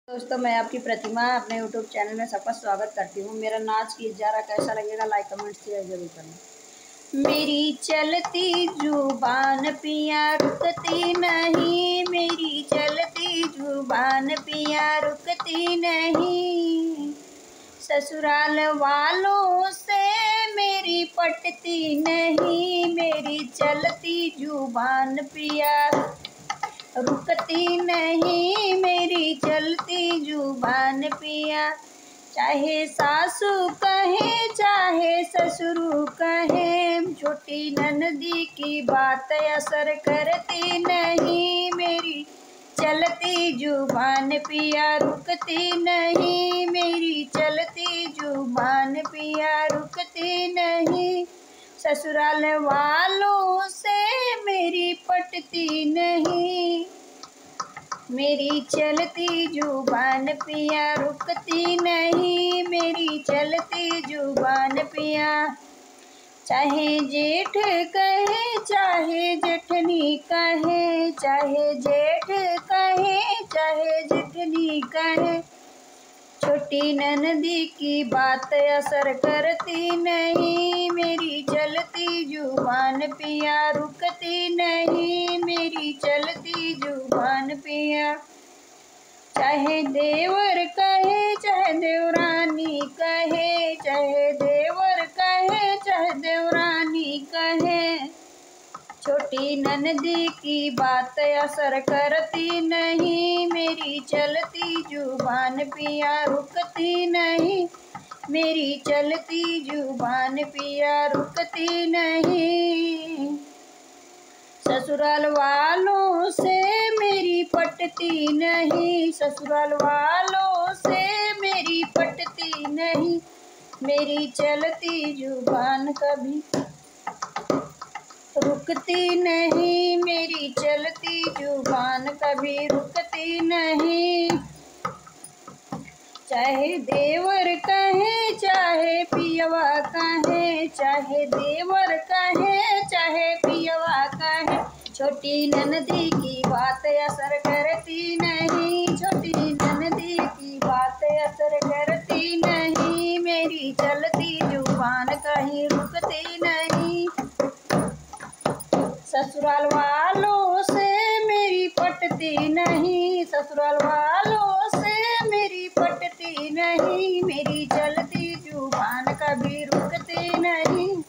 दोस्तों, मैं आपकी प्रतिमा अपने यूट्यूब चैनल में सबका स्वागत करती हूँ। मेरा नाच की इजारा कैसा लगेगा, लाइक कमेंट शेयर जरूर करना। मेरी चलती जुबान पिया रुकती नहीं, मेरी चलती जुबान पिया रुकती नहीं। ससुराल वालों से मेरी पटती नहीं, मेरी चलती जुबान पिया रुकती नहीं, मेरी चलती जुबान पिया। चाहे सासू कहे चाहे ससुर कहे, छोटी ननदी की बात असर करती नहीं, मेरी चलती जुबान पिया रुकती नहीं, मेरी चलती जुबान पिया रुकती नहीं। ससुराल वालों से मेरी पटती नहीं, मेरी चलती जुबान पिया रुकती नहीं, मेरी चलती जुबान पिया। चाहे जेठ कहे चाहे जेठनी कहे, चाहे जेठ कहे चाहे जेठनी कहे, छोटी ननदी की बात असर करती नहीं, मेरी चलती जुबान पिया रुकती नहीं, मेरी चलती जुबान पिया। चाहे देवर कहे चाहे देवरानी कहे, चाहे देवर कहे चाहे देवरानी कहे, छोटी ननदी की बात असर करती नहीं, मेरी चलती जुबान पिया रुकती नहीं, मेरी चलती जुबान पिया रुकती नहीं। ससुराल वालों से मेरी पटती नहीं, ससुराल वालों से मेरी पटती नहीं, मेरी चलती जुबान कभी रुकती नहीं, मेरी चलती जुबान कभी रुकती नहीं। चाहे देवर कहे चाहे पियवा कहे, चाहे देवर कहे चाहे पियवा कहे, छोटी ननदी की बात असर करती नहीं, छोटी ननदी की बात असर करती नहीं, मेरी चलती जुबान कहीं रुकती नहीं। ससुराल वालों से मेरी पटती नहीं, ससुराल वालों से मेरी पटती नहीं, मेरी चलती जुबान कभी रुकती नहीं।